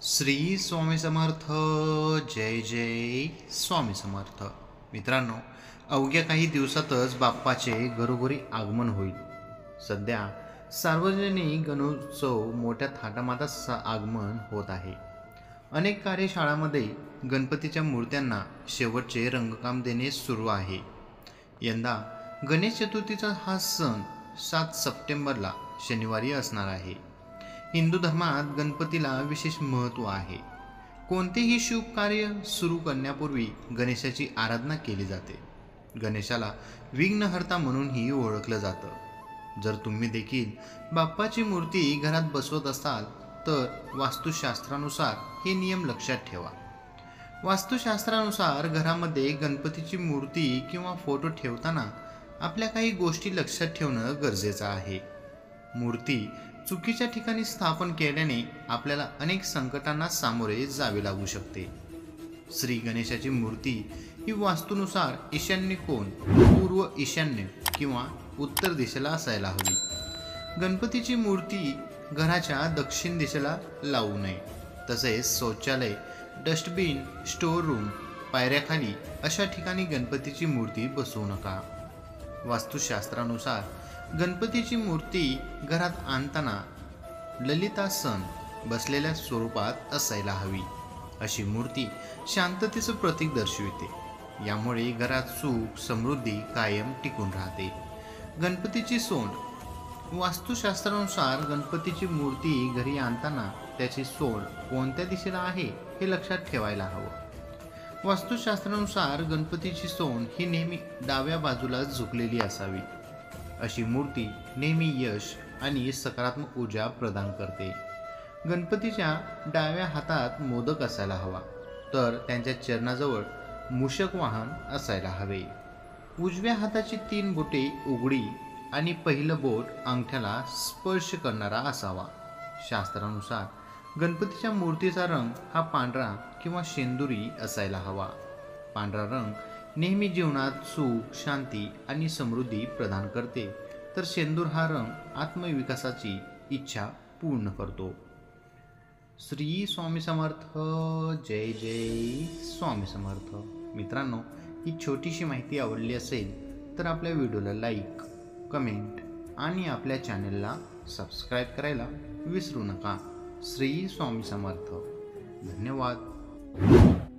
श्री स्वामी समर्थ. जय जय स्वामी समर्थ. मित्रांनो, अवघ्या काही दिवसातच बाप्पाचे घरोघरी आगमन होईल. सध्या सार्वजनिक गणोत्सव मोठ्या थाटामाटात आगमन होत आहे. अनेक कार्यशाळांमध्ये गणपतीच्या मूर्त्यांना शेवटचे रंगकाम देणे सुरू आहे. यंदा गणेश चतुर्थीचा हा सण 7 सप्टेंबरला शनिवारी असणार आहे. हिंदू धर्मात गणपतीला विशेष महत्त्व आहे. कोणतेही शुभ कार्य सुरू करण्यापूर्वी गणेशाची आराधना केली जाते. गणेशाला विघ्नहर्ता म्हणूनही ओळखलं जातं. जर तुम्ही देखील बाप्पाची मूर्ती घरात बसवत असाल तर वास्तुशास्त्रानुसार हे नियम लक्षात ठेवा. वास्तुशास्त्रानुसार घरामध्ये गणपतीची मूर्ती किंवा फोटो ठेवताना आपल्या काही गोष्टी लक्षात ठेवणं गरजेचं आहे. मूर्ती चुकीच्या ठिकाणी स्थापन केल्याने आपल्याला अनेक संकटांना सामोरे जावे लागू शकते. श्री गणेशाची मूर्ती ही वास्तूनुसार ईशान्य कोन, पूर्व ईशान्य किंवा उत्तर दिशेला असायला हवी. गणपतीची मूर्ती घराच्या दक्षिण दिशेला लावू नये. तसेच शौचालय, डस्टबिन, स्टोअर रूम, पायऱ्याखाली अशा ठिकाणी गणपतीची मूर्ती बसवू नका. वास्तुशास्त्रानुसार गणपतीची मूर्ती घरात आणताना ललितासन बसलेल्या स्वरूपात असायला हवी. अशी मूर्ती शांततेचं प्रतीक दर्शविते. यामुळे घरात सुख समृद्धी कायम टिकून राहते. गणपतीची सोंड. वास्तुशास्त्रानुसार गणपतीची मूर्ती घरी आणताना त्याची सोंड कोणत्या दिशेला आहे हे लक्षात ठेवायला हवं. वास्तुशास्त्रानुसार गणपतीची सोंड ही नेहमी डाव्या बाजूला झुकलेली असावी. अशी मूर्ती नेहमी यश आणि सकारात्मक ऊर्जा प्रदान करते. गणपतीच्या डाव्या हातात मोदक असायला हवा, तर त्यांच्या चरणाजवळ मूषक वाहन असायला हवे. उजव्या हाताची 3 बोटे उघडी आणि पहिलं बोट अंगठ्याला स्पर्श करणारा असावा. शास्त्रानुसार गणपतीच्या मूर्तीचा रंग हा पांढरा किंवा शेंदुरी असायला हवा. पांढरा रंग नेहमी जीवनात सुख, शांती आणि समृद्धी प्रदान करते, तर शेंदूर हा रंग आत्मविकासाची इच्छा पूर्ण करतो. श्री स्वामी समर्थ. जय जय स्वामी समर्थ. मित्रांनो, ही छोटीशी माहिती आवडली असेल तर आपल्या व्हिडिओला लाईक, कमेंट आणि आपल्या चॅनलला सबस्क्राईब करायला विसरू नका. श्री स्वामी समर्थ. धन्यवाद.